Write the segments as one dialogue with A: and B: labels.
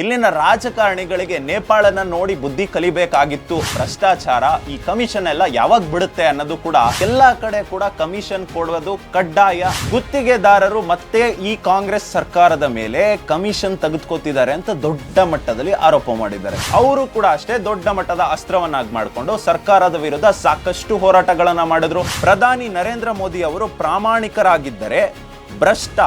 A: ಇಲ್ಲಿನ ರಾಜಕಾರಣಿಗಳಿಗೆ ನೇಪಾಳನ ನೋಡಿ ಬುದ್ಧಿ ಕಲಿಬೇಕಾಗಿತ್ತು. ಭ್ರಷ್ಟಾಚಾರ ಈ ಕಮಿಷನ್ ಎಲ್ಲ ಯಾವಾಗ ಬಿಡುತ್ತೆ ಅನ್ನೋದು ಕೂಡ ಎಲ್ಲಾ ಕಡೆ ಕೂಡ ಕಮಿಷನ್ ಕೊಡುವುದು ಕಡ್ಡಾಯ. ಗುತ್ತಿಗೆದಾರರು ಮತ್ತೆ ಈ ಕಾಂಗ್ರೆಸ್ ಸರ್ಕಾರದ ಮೇಲೆ ಕಮಿಷನ್ ತೆಗೆದುಕೊತಿದ್ದಾರೆ ಅಂತ ದೊಡ್ಡ ಮಟ್ಟದಲ್ಲಿ ಆರೋಪ ಮಾಡಿದ್ದಾರೆ. ಅವರು ಕೂಡ ಅಷ್ಟೇ ದೊಡ್ಡ ಮಟ್ಟದ ಅಸ್ತ್ರವನ್ನಾಗಿ ಮಾಡಿಕೊಂಡು ಸರ್ಕಾರದ ವಿರುದ್ಧ ಸಾಕಷ್ಟು ಹೋರಾಟಗಳನ್ನ ಮಾಡಿದ್ರು. ಪ್ರಧಾನಿ ನರೇಂದ್ರ ಮೋದಿ ಅವರು ಪ್ರಾಮಾಣಿಕರಾಗಿದ್ದರೆ ಭ್ರಷ್ಟ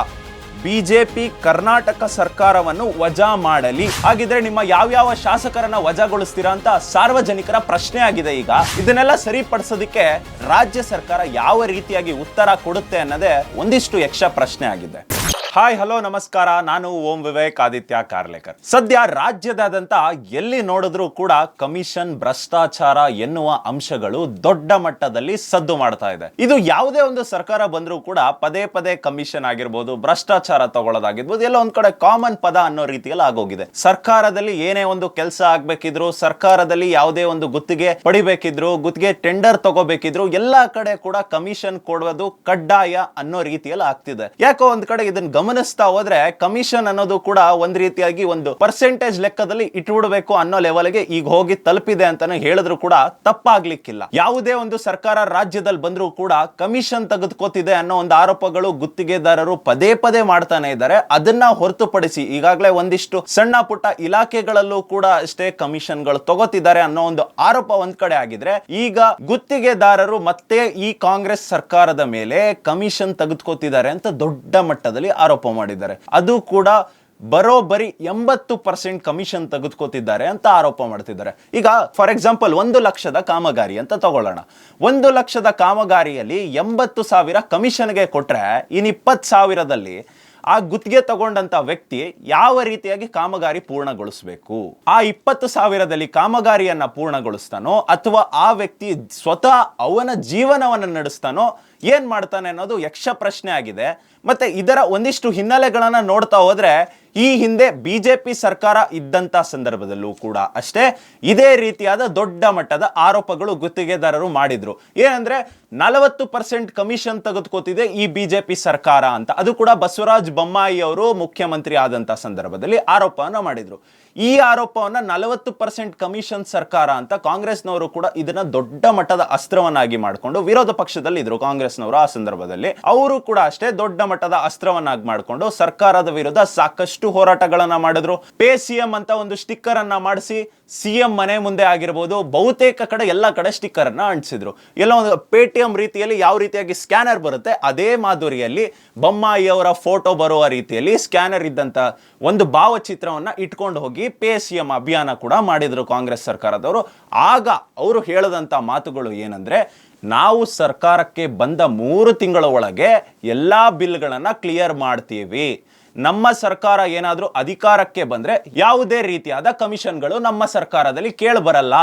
A: ಬಿಜೆಪಿ ಕರ್ನಾಟಕ ಸರ್ಕಾರವನ್ನು ವಜಾ ಮಾಡಲಿ. ಹಾಗಿದ್ರೆ ನಿಮ್ಮ ಯಾವ್ಯಾವ ಶಾಸಕರನ್ನ ವಜಾಗೊಳಿಸ್ತೀರಾ ಅಂತ ಸಾರ್ವಜನಿಕರ ಪ್ರಶ್ನೆ ಆಗಿದೆ. ಈಗ ಇದನ್ನೆಲ್ಲ ಸರಿಪಡಿಸೋದಕ್ಕೆ ರಾಜ್ಯ ಸರ್ಕಾರ ಯಾವ ರೀತಿಯಾಗಿ ಉತ್ತರ ಕೊಡುತ್ತೆ ಅನ್ನೋದೇ ಒಂದಿಷ್ಟು ಯಕ್ಷ ಪ್ರಶ್ನೆ ಆಗಿದೆ. ಹಾಯ್ ಹಲೋ ನಮಸ್ಕಾರ, ನಾನು ಓಂ ವಿವೇಕ್ ಆದಿತ್ಯ ಕಾರ್ಲೇಕರ್. ಸದ್ಯ ರಾಜ್ಯದಾದ್ಯಂತ ಎಲ್ಲಿ ನೋಡಿದ್ರೂ ಕೂಡ ಕಮಿಷನ್ ಭ್ರಷ್ಟಾಚಾರ ಎನ್ನುವ ಅಂಶಗಳು ದೊಡ್ಡ ಮಟ್ಟದಲ್ಲಿ ಸದ್ದು ಮಾಡ್ತಾ ಇದೆ. ಇದು ಯಾವುದೇ ಒಂದು ಸರ್ಕಾರ ಬಂದ್ರೂ ಕೂಡ ಪದೇ ಪದೇ ಕಮಿಷನ್ ಆಗಿರ್ಬೋದು, ಭ್ರಷ್ಟಾಚಾರ ತಗೊಳ್ಳೋದಾಗಿರ್ಬೋದು, ಎಲ್ಲ ಒಂದ್ ಕಡೆ ಕಾಮನ್ ಪದ ಅನ್ನೋ ರೀತಿಯಲ್ಲಿ ಆಗೋಗಿದೆ. ಸರ್ಕಾರದಲ್ಲಿ ಏನೇ ಒಂದು ಕೆಲಸ ಆಗ್ಬೇಕಿದ್ರು, ಸರ್ಕಾರದಲ್ಲಿ ಯಾವುದೇ ಒಂದು ಗುತ್ತಿಗೆ ಪಡಿಬೇಕಿದ್ರು, ಗುತ್ತಿಗೆ ಟೆಂಡರ್ ತಗೋಬೇಕಿದ್ರು, ಎಲ್ಲಾ ಕಡೆ ಕೂಡ ಕಮಿಷನ್ ಕೊಡುವುದು ಕಡ್ಡಾಯ ಅನ್ನೋ ರೀತಿಯಲ್ಲಿ ಆಗ್ತಿದೆ. ಯಾಕೋ ಒಂದ್ ಕಡೆ ಇದನ್ನ ಗಮನಿಸ್ತಾ ಹೋದ್ರೆ ಕಮಿಷನ್ ಅನ್ನೋದು ಕೂಡ ಒಂದ್ ರೀತಿಯಾಗಿ ಒಂದು ಪರ್ಸೆಂಟೇಜ್ ಲೆಕ್ಕದಲ್ಲಿ ಇಟ್ಬಿಡ್ಬೇಕು ಅನ್ನೋ ಲೆವೆಲ್ಗೆ ಈಗ ಹೋಗಿ ತಲುಪಿದೆ ಅಂತಾನೆ ಹೇಳಿದ್ರು ಕೂಡ ತಪ್ಪಾಗ್ಲಿಕ್ಕಿಲ್ಲ. ಯಾವುದೇ ಒಂದು ಸರ್ಕಾರ ರಾಜ್ಯದಲ್ಲಿ ಬಂದ್ರೂ ಕೂಡ ಕಮಿಷನ್ ತೆಗೆದುಕೋತಿದೆ ಅನ್ನೋ ಒಂದು ಆರೋಪಗಳು ಗುತ್ತಿಗೆದಾರರು ಪದೇ ಪದೇ ಮಾಡ್ತಾನೆ ಇದ್ದಾರೆ. ಅದನ್ನ ಹೊರತುಪಡಿಸಿ ಈಗಾಗಲೇ ಒಂದಿಷ್ಟು ಸಣ್ಣ ಪುಟ್ಟ ಇಲಾಖೆಗಳಲ್ಲೂ ಕೂಡ ಅಷ್ಟೇ ಕಮಿಷನ್ಗಳು ತಗೋತಿದ್ದಾರೆ ಅನ್ನೋ ಒಂದು ಆರೋಪ ಒಂದ್ ಕಡೆ ಆಗಿದ್ರೆ, ಈಗ ಗುತ್ತಿಗೆದಾರರು ಮತ್ತೆ ಈ ಕಾಂಗ್ರೆಸ್ ಸರ್ಕಾರದ ಮೇಲೆ ಕಮಿಷನ್ ತೆಗೆದುಕೋತಿದ್ದಾರೆ ಅಂತ ದೊಡ್ಡ ಮಟ್ಟದಲ್ಲಿ ಆರೋಪ ಮಾಡಿದ್ದಾರೆ. ಅದು ಕೂಡ ಬರೋಬ್ಬರಿ 80% ಕಮಿಷನ್ ತೆಗೆದುಕೋತಿದ್ದಾರೆ ಅಂತ ಆರೋಪ ಮಾಡ್ತಿದ್ದಾರೆ. ಈಗ ಫಾರ್ ಎಕ್ಸಾಂಪಲ್ 1 ಲಕ್ಷದ ಕಾಮಗಾರಿ ಅಂತ ತಗೊಳ್ಳೋಣ. 1 ಲಕ್ಷದ ಕಾಮಗಾರಿಯಲ್ಲಿ 80,000 ಕಮಿಷನ್ಗೆ ಕೊಟ್ರೆ ಇನ್ನು 20,000ದಲ್ಲಿ ಆ ಗುತ್ತಿಗೆ ತಗೊಂಡಂತ ವ್ಯಕ್ತಿ ಯಾವ ರೀತಿಯಾಗಿ ಕಾಮಗಾರಿ ಪೂರ್ಣಗೊಳಿಸಬೇಕು? ಆ 20,000ದಲ್ಲಿ ಕಾಮಗಾರಿಯನ್ನ ಪೂರ್ಣಗೊಳಿಸ್ತಾನೋ ಅಥವಾ ಆ ವ್ಯಕ್ತಿ ಸ್ವತಃ ಅವನ ಜೀವನವನ್ನು ನಡೆಸ್ತಾನೋ, ಏನ್ ಮಾಡ್ತಾನೆ ಅನ್ನೋದು ಯಕ್ಷ ಪ್ರಶ್ನೆ ಆಗಿದೆ. ಮತ್ತೆ ಇದರ ಒಂದಿಷ್ಟು ಹಿನ್ನೆಲೆಗಳನ್ನ ನೋಡ್ತಾ ಹೋದ್ರೆ, ಈ ಹಿಂದೆ ಬಿಜೆಪಿ ಸರ್ಕಾರ ಇದ್ದಂತ ಸಂದರ್ಭದಲ್ಲೂ ಕೂಡ ಅಷ್ಟೇ ಇದೇ ರೀತಿಯಾದ ದೊಡ್ಡ ಮಟ್ಟದ ಆರೋಪಗಳು ಗುತ್ತಿಗೆದಾರರು ಮಾಡಿದ್ರು. ಏನಂದ್ರೆ 40% ಕಮಿಷನ್ ತೆಗೆದುಕೋತಿದೆ ಈ ಬಿಜೆಪಿ ಸರ್ಕಾರ ಅಂತ. ಅದು ಕೂಡ ಬಸವರಾಜ ಬೊಮ್ಮಾಯಿ ಅವರು ಮುಖ್ಯಮಂತ್ರಿ ಆದಂತ ಸಂದರ್ಭದಲ್ಲಿ ಆರೋಪವನ್ನ ಮಾಡಿದ್ರು. ಈ ಆರೋಪವನ್ನ 40% ಕಮಿಷನ್ ಸರ್ಕಾರ ಅಂತ ಕಾಂಗ್ರೆಸ್ನವರು ಕೂಡ ಇದನ್ನ ದೊಡ್ಡ ಮಟ್ಟದ ಅಸ್ತ್ರವನ್ನಾಗಿ ಮಾಡಿಕೊಂಡು ವಿರೋಧ ಪಕ್ಷದಲ್ಲಿ ಇದ್ರು ಕಾಂಗ್ರೆಸ್ನವರು. ಆ ಸಂದರ್ಭದಲ್ಲಿ ಅವರು ಕೂಡ ಅಷ್ಟೇ ದೊಡ್ಡ ಮಟ್ಟದ ಅಸ್ತ್ರವನ್ನಾಗಿ ಮಾಡಿಕೊಂಡು ಸರ್ಕಾರದ ವಿರುದ್ಧ ಸಾಕಷ್ಟು ಹೋರಾಟಗಳನ್ನ ಮಾಡಿದ್ರು. ಪೇ ಸಿಎಂ ಅಂತ ಒಂದು ಸ್ಟಿಕ್ಕರ್ ಅನ್ನ ಮಾಡಿಸಿ ಸಿಎಂ ಮನೆ ಮುಂದೆ ಆಗಿರ್ಬೋದು, ಬಹುತೇಕ ಕಡೆ ಎಲ್ಲ ಕಡೆ ಸ್ಟಿಕ್ಕರ್ ಅನ್ನ ಅಂಟಿಸಿದ್ರು. ಎಲ್ಲ ಒಂದು ಪೇಟಿಎಂ ರೀತಿಯಲ್ಲಿ ಯಾವ ರೀತಿಯಾಗಿ ಸ್ಕ್ಯಾನರ್ ಬರುತ್ತೆ ಅದೇ ಮಾದರಿಯಲ್ಲಿ ಬೊಮ್ಮಾಯಿ ಅವರ ಫೋಟೋ ಬರುವ ರೀತಿಯಲ್ಲಿ ಸ್ಕ್ಯಾನರ್ ಇದ್ದಂತ ಒಂದು ಭಾವಚಿತ್ರವನ್ನ ಇಟ್ಕೊಂಡು ಹೋಗಿ ಪೇ ಸಿಎಂ ಅಭಿಯಾನ ಕೂಡ ಮಾಡಿದ್ರು ಕಾಂಗ್ರೆಸ್ ಸರ್ಕಾರದವರು. ಆಗ ಅವರು ಹೇಳದಂತ ಮಾತುಗಳು ಏನಂದ್ರೆ, ನಾವು ಸರ್ಕಾರಕ್ಕೆ ಬಂದ 3 ತಿಂಗಳ ಒಳಗೆ ಎಲ್ಲಾ ಬಿಲ್ಗಳನ್ನ ಕ್ಲಿಯರ್ ಮಾಡ್ತೀವಿ. ನಮ್ಮ ಸರ್ಕಾರ ಏನಾದ್ರೂ ಅಧಿಕಾರಕ್ಕೆ ಬಂದ್ರೆ ಯಾವುದೇ ರೀತಿಯಾದ ಕಮಿಷನ್ಗಳು ನಮ್ಮ ಸರ್ಕಾರದಲ್ಲಿ ಕೇಳಿ ಬರಲ್ಲ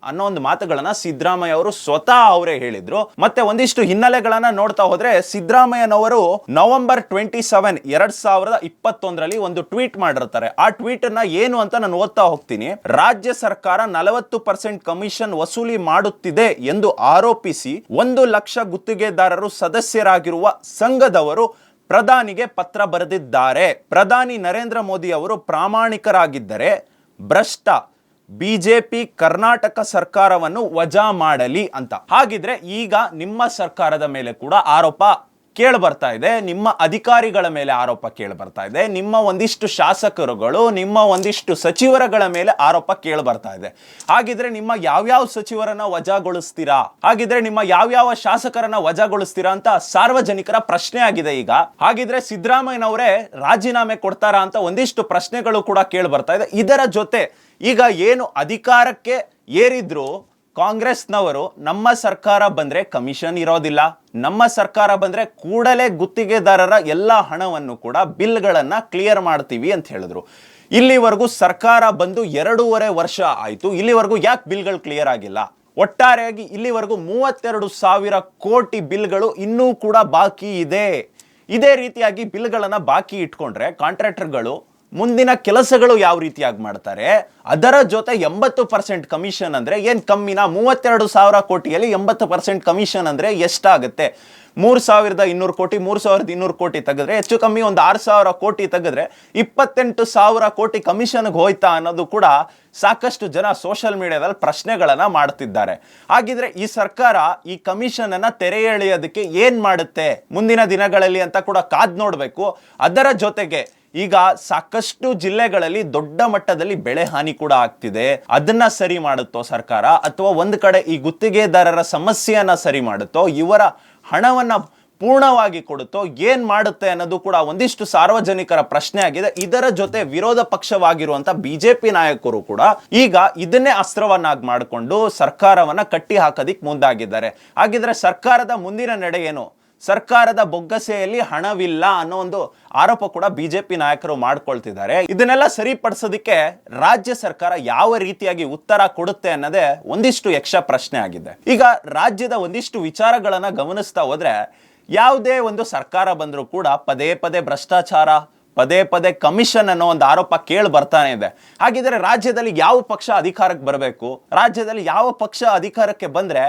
A: ಅನ್ನೋ ಒಂದು ಮಾತುಗಳನ್ನ ಸಿದ್ದರಾಮಯ್ಯ ಅವರು ಸ್ವತಃ ಅವರೇ ಹೇಳಿದ್ರು. ಮತ್ತೆ ಒಂದಿಷ್ಟು ಹಿನ್ನೆಲೆಗಳನ್ನ ನೋಡ್ತಾ ಹೋದ್ರೆ, ಸಿದ್ದರಾಮಯ್ಯನವರು ನವೆಂಬರ್ 27, 2021ರಲ್ಲಿ ಒಂದು ಟ್ವೀಟ್ ಮಾಡಿರ್ತಾರೆ. ಆ ಟ್ವೀಟ್ ಅನ್ನ ಏನು ಅಂತ ನಾನು ಓದ್ತಾ ಹೋಗ್ತೀನಿ. ರಾಜ್ಯ ಸರ್ಕಾರ 40% ಕಮಿಷನ್ ವಸೂಲಿ ಮಾಡುತ್ತಿದೆ ಎಂದು ಆರೋಪಿಸಿ 1 ಲಕ್ಷ ಗುತ್ತಿಗೆದಾರರು ಸದಸ್ಯರಾಗಿರುವ ಸಂಘದವರು ಪ್ರಧಾನಿಗೆ ಪತ್ರ ಬರೆದಿದ್ದಾರೆ. ಪ್ರಧಾನಿ ನರೇಂದ್ರ ಮೋದಿ ಅವರು ಪ್ರಾಮಾಣಿಕರಾಗಿದ್ದರೆ ಭ್ರಷ್ಟ ಬಿಜೆಪಿ ಕರ್ನಾಟಕ ಸರ್ಕಾರವನ್ನು ವಜಾ ಮಾಡಲಿ ಅಂತ. ಹಾಗಿದ್ರೆ ಈಗ ನಿಮ್ಮ ಸರ್ಕಾರದ ಮೇಲೆ ಕೂಡ ಆರೋಪ ಕೇಳಿ ಬರ್ತಾ ಇದೆ, ನಿಮ್ಮ ಅಧಿಕಾರಿಗಳ ಮೇಲೆ ಆರೋಪ ಕೇಳಿ ಬರ್ತಾ ಇದೆ, ನಿಮ್ಮ ಒಂದಿಷ್ಟು ಶಾಸಕರುಗಳು, ನಿಮ್ಮ ಒಂದಿಷ್ಟು ಸಚಿವರುಗಳ ಮೇಲೆ ಆರೋಪ ಕೇಳಿ ಬರ್ತಾ ಇದೆ. ಹಾಗಿದ್ರೆ ನಿಮ್ಮ ಯಾವ್ಯಾವ ಸಚಿವರನ್ನ ವಜಾಗೊಳಿಸ್ತೀರಾ? ಹಾಗಿದ್ರೆ ನಿಮ್ಮ ಯಾವ್ಯಾವ ಶಾಸಕರನ್ನ ವಜಾಗೊಳಿಸ್ತೀರಾ ಅಂತ ಸಾರ್ವಜನಿಕರ ಪ್ರಶ್ನೆ ಆಗಿದೆ ಈಗ. ಹಾಗಿದ್ರೆ ಸಿದ್ದರಾಮಯ್ಯನವರೇ ರಾಜೀನಾಮೆ ಕೊಡ್ತಾರಾ ಅಂತ ಒಂದಿಷ್ಟು ಪ್ರಶ್ನೆಗಳು ಕೂಡ ಕೇಳಿ ಬರ್ತಾ ಇದೆ. ಇದರ ಜೊತೆ ಈಗ ಏನು ಅಧಿಕಾರಕ್ಕೆ ಏರಿದ್ರು ಕಾಂಗ್ರೆಸ್ನವರು, ನಮ್ಮ ಸರ್ಕಾರ ಬಂದ್ರೆ ಕಮಿಷನ್ ಇರೋದಿಲ್ಲ, ನಮ್ಮ ಸರ್ಕಾರ ಬಂದ್ರೆ ಕೂಡಲೇ ಗುತ್ತಿಗೆದಾರರ ಎಲ್ಲ ಹಣವನ್ನು ಕೂಡ ಬಿಲ್ಗಳನ್ನ ಕ್ಲಿಯರ್ ಮಾಡ್ತೀವಿ ಅಂತ ಹೇಳಿದ್ರು. ಇಲ್ಲಿವರೆಗೂ ಸರ್ಕಾರ ಬಂದು 2.5 ವರ್ಷ ಆಯ್ತು. ಇಲ್ಲಿವರೆಗೂ ಯಾಕೆ ಬಿಲ್ಗಳು ಕ್ಲಿಯರ್ ಆಗಿಲ್ಲ? ಒಟ್ಟಾರೆಯಾಗಿ ಇಲ್ಲಿವರೆಗೂ 32,000 ಕೋಟಿ ಬಿಲ್ಗಳು ಇನ್ನೂ ಕೂಡ ಬಾಕಿ ಇದೆ. ಇದೇ ರೀತಿಯಾಗಿ ಬಿಲ್ಗಳನ್ನ ಬಾಕಿ ಇಟ್ಕೊಂಡ್ರೆ ಕಾಂಟ್ರಾಕ್ಟರ್ಗಳು ಮುಂದಿನ ಕೆಲಸಗಳು ಯಾವ ರೀತಿಯಾಗಿ ಮಾಡ್ತಾರೆ? ಅದರ ಜೊತೆ 80% ಕಮಿಷನ್ ಅಂದ್ರೆ ಏನ್ ಕಮ್ಮಿನ? 32,000 ಕೋಟಿಯಲ್ಲಿ 80% ಕಮಿಷನ್ ಅಂದ್ರೆ ಎಷ್ಟಾಗುತ್ತೆ? 3,200 ಕೋಟಿ 3,200 ಕೋಟಿ ತೆಗೆದ್ರೆ ಹೆಚ್ಚು ಕಮ್ಮಿ ಒಂದು 6,000 ಕೋಟಿ ತೆಗೆದ್ರೆ 28,000 ಕೋಟಿ ಕಮಿಷನ್ಗೆ ಹೋಯ್ತಾ ಅನ್ನೋದು ಕೂಡ ಸಾಕಷ್ಟು ಜನ ಸೋಷಿಯಲ್ ಮೀಡಿಯಾದಲ್ಲಿ ಪ್ರಶ್ನೆಗಳನ್ನ ಮಾಡ್ತಿದ್ದಾರೆ. ಹಾಗಿದ್ರೆ ಈ ಸರ್ಕಾರ ಈ ಕಮಿಷನ್ ಅನ್ನ ತೆರೆ ಎಳೆಯೋದಕ್ಕೆ ಏನ್ ಮಾಡುತ್ತೆ ಮುಂದಿನ ದಿನಗಳಲ್ಲಿ ಅಂತ ಕೂಡ ಕಾದ್ ನೋಡ್ಬೇಕು. ಅದರ ಜೊತೆಗೆ ಈಗ ಸಾಕಷ್ಟು ಜಿಲ್ಲೆಗಳಲ್ಲಿ ದೊಡ್ಡ ಮಟ್ಟದಲ್ಲಿ ಬೆಳೆ ಹಾನಿ ಕೂಡ ಆಗ್ತಿದೆ. ಅದನ್ನ ಸರಿ ಮಾಡುತ್ತೋ ಸರ್ಕಾರ, ಅಥವಾ ಒಂದು ಕಡೆ ಈ ಗುತ್ತಿಗೆದಾರರ ಸಮಸ್ಯೆಯನ್ನ ಸರಿ ಮಾಡುತ್ತೋ, ಇವರ ಹಣವನ್ನ ಪೂರ್ಣವಾಗಿ ಕೊಡುತ್ತೋ, ಏನ್ ಮಾಡುತ್ತೆ ಅನ್ನೋದು ಕೂಡ ಒಂದಿಷ್ಟು ಸಾರ್ವಜನಿಕರ ಪ್ರಶ್ನೆ ಆಗಿದೆ. ಇದರ ಜೊತೆ ವಿರೋಧ ಪಕ್ಷವಾಗಿರುವಂತ ಬಿಜೆಪಿ ನಾಯಕರು ಕೂಡ ಈಗ ಇದನ್ನೇ ಅಸ್ತ್ರವನ್ನಾಗಿ ಮಾಡಿಕೊಂಡು ಸರ್ಕಾರವನ್ನ ಕಟ್ಟಿ ಹಾಕೋದಿಕ್ ಮುಂದಾಗಿದ್ದಾರೆ. ಹಾಗಿದ್ರೆ ಸರ್ಕಾರದ ಮುಂದಿನ ನಡೆ ಏನು? ಸರ್ಕಾರದ ಬೊಗ್ಗಸೆಯಲ್ಲಿ ಹಣವಿಲ್ಲ ಅನ್ನೋ ಒಂದು ಆರೋಪ ಕೂಡ ಬಿಜೆಪಿ ನಾಯಕರು ಮಾಡ್ಕೊಳ್ತಿದ್ದಾರೆ. ಇದನ್ನೆಲ್ಲ ಸರಿಪಡಿಸೋದಕ್ಕೆ ರಾಜ್ಯ ಸರ್ಕಾರ ಯಾವ ರೀತಿಯಾಗಿ ಉತ್ತರ ಕೊಡುತ್ತೆ ಅನ್ನೋದೇ ಒಂದಿಷ್ಟು ಯಕ್ಷ ಪ್ರಶ್ನೆ ಆಗಿದೆ. ಈಗ ರಾಜ್ಯದ ಒಂದಿಷ್ಟು ವಿಚಾರಗಳನ್ನ ಗಮನಿಸ್ತಾ ಹೋದ್ರೆ ಯಾವುದೇ ಒಂದು ಸರ್ಕಾರ ಬಂದರೂ ಕೂಡ ಪದೇ ಪದೇ ಭ್ರಷ್ಟಾಚಾರ, ಪದೇ ಪದೇ ಕಮಿಷನ್ ಅನ್ನೋ ಒಂದು ಆರೋಪ ಕೇಳಿ ಬರ್ತಾನೆ ಇದೆ. ಹಾಗಿದ್ರೆ ರಾಜ್ಯದಲ್ಲಿ ಯಾವ ಪಕ್ಷ ಅಧಿಕಾರಕ್ಕೆ ಬರಬೇಕು? ರಾಜ್ಯದಲ್ಲಿ ಯಾವ ಪಕ್ಷ ಅಧಿಕಾರಕ್ಕೆ ಬಂದ್ರೆ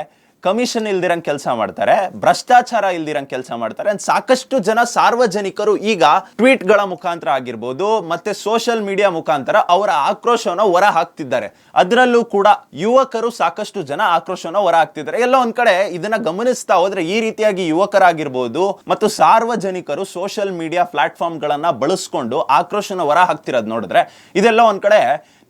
A: ಕಮಿಷನ್ ಇಲ್ದಿರಂಗ್ ಕೆಲಸ ಮಾಡ್ತಾರೆ, ಭ್ರಷ್ಟಾಚಾರ ಇಲ್ದಿರಂಗ್ ಕೆಲಸ ಮಾಡ್ತಾರೆ. ಸಾಕಷ್ಟು ಜನ ಸಾರ್ವಜನಿಕರು ಈಗ ಟ್ವೀಟ್ಗಳ ಮುಖಾಂತರ ಆಗಿರ್ಬೋದು, ಮತ್ತೆ ಸೋಷಿಯಲ್ ಮೀಡಿಯಾ ಮುಖಾಂತರ ಅವರ ಆಕ್ರೋಶವನ್ನು ಹೊರ ಹಾಕ್ತಿದ್ದಾರೆ. ಅದರಲ್ಲೂ ಕೂಡ ಯುವಕರು ಸಾಕಷ್ಟು ಜನ ಆಕ್ರೋಶವನ್ನು ಹೊರ ಹಾಕ್ತಿದ್ದಾರೆ. ಎಲ್ಲ ಒಂದ್ ಕಡೆ ಇದನ್ನ ಗಮನಿಸ್ತಾ ಹೋದ್ರೆ ಈ ರೀತಿಯಾಗಿ ಯುವಕರಾಗಿರ್ಬೋದು ಮತ್ತು ಸಾರ್ವಜನಿಕರು ಸೋಷಿಯಲ್ ಮೀಡಿಯಾ ಪ್ಲಾಟ್ಫಾರ್ಮ್ ಗಳನ್ನ ಬಳಸ್ಕೊಂಡು ಆಕ್ರೋಶನ ಹೊರ ಹಾಕ್ತಿರೋದು ನೋಡಿದ್ರೆ ಇದೆಲ್ಲ ಒಂದ್ ಕಡೆ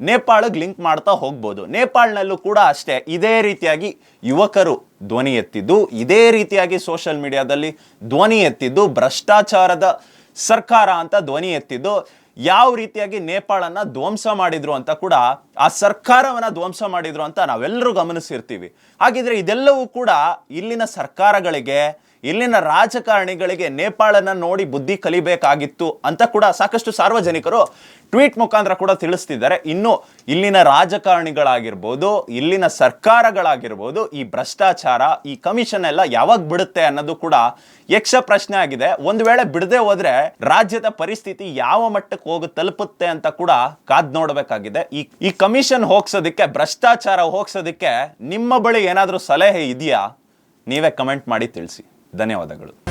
A: ನೇಪಾಳಕ್ಕೆ ಲಿಂಕ್ ಮಾಡ್ತಾ ಹೋಗ್ಬೋದು. ನೇಪಾಳನಲ್ಲೂ ಕೂಡ ಅಷ್ಟೇ ಇದೇ ರೀತಿಯಾಗಿ ಯುವಕರು ಧ್ವನಿ ಎತ್ತಿದ್ದು, ಇದೇ ರೀತಿಯಾಗಿ ಸೋಷಿಯಲ್ ಮೀಡಿಯಾದಲ್ಲಿ ಧ್ವನಿ ಎತ್ತಿದ್ದು, ಭ್ರಷ್ಟಾಚಾರದ ಸರ್ಕಾರ ಅಂತ ಧ್ವನಿ ಎತ್ತಿದ್ದು, ಯಾವ ರೀತಿಯಾಗಿ ನೇಪಾಳನ್ನ ಧ್ವಂಸ ಮಾಡಿದ್ರು ಅಂತ ಕೂಡ, ಆ ಸರ್ಕಾರವನ್ನ ಧ್ವಂಸ ಮಾಡಿದ್ರು ಅಂತ ನಾವೆಲ್ಲರೂ ಗಮನಿಸಿರ್ತೀವಿ. ಹಾಗಿದ್ರೆ ಇದೆಲ್ಲವೂ ಕೂಡ ಇಲ್ಲಿನ ಸರ್ಕಾರಗಳಿಗೆ, ಇಲ್ಲಿನ ರಾಜಕಾರಣಿಗಳಿಗೆ ನೇಪಾಳನ ನೋಡಿ ಬುದ್ಧಿ ಕಲಿಬೇಕಾಗಿತ್ತು ಅಂತ ಕೂಡ ಸಾಕಷ್ಟು ಸಾರ್ವಜನಿಕರು ಟ್ವೀಟ್ ಮುಖಾಂತರ ಕೂಡ ತಿಳಿಸ್ತಿದ್ದಾರೆ. ಇನ್ನು ಇಲ್ಲಿನ ರಾಜಕಾರಣಿಗಳಾಗಿರ್ಬೋದು, ಇಲ್ಲಿನ ಸರ್ಕಾರಗಳಾಗಿರ್ಬೋದು, ಈ ಭ್ರಷ್ಟಾಚಾರ, ಈ ಕಮಿಷನ್ ಎಲ್ಲ ಯಾವಾಗ ಬಿಡುತ್ತೆ ಅನ್ನೋದು ಕೂಡ ಯಕ್ಷ ಪ್ರಶ್ನೆ ಆಗಿದೆ. ಒಂದು ವೇಳೆ ಬಿಡದೆ ಹೋದ್ರೆ ರಾಜ್ಯದ ಪರಿಸ್ಥಿತಿ ಯಾವ ಮಟ್ಟಕ್ಕೆ ತಲುಪುತ್ತೆ ಅಂತ ಕೂಡ ಕಾದ್ ನೋಡಬೇಕಾಗಿದೆ. ಈ ಕಮಿಷನ್ ಹೋಗ್ಸೋದಕ್ಕೆ, ಭ್ರಷ್ಟಾಚಾರ ಹೋಗ್ಸೋದಕ್ಕೆ ನಿಮ್ಮ ಬಳಿ ಏನಾದರೂ ಸಲಹೆ ಇದೆಯಾ? ನೀವೇ ಕಮೆಂಟ್ ಮಾಡಿ ತಿಳಿಸಿ. ಧನ್ಯವಾದಗಳು.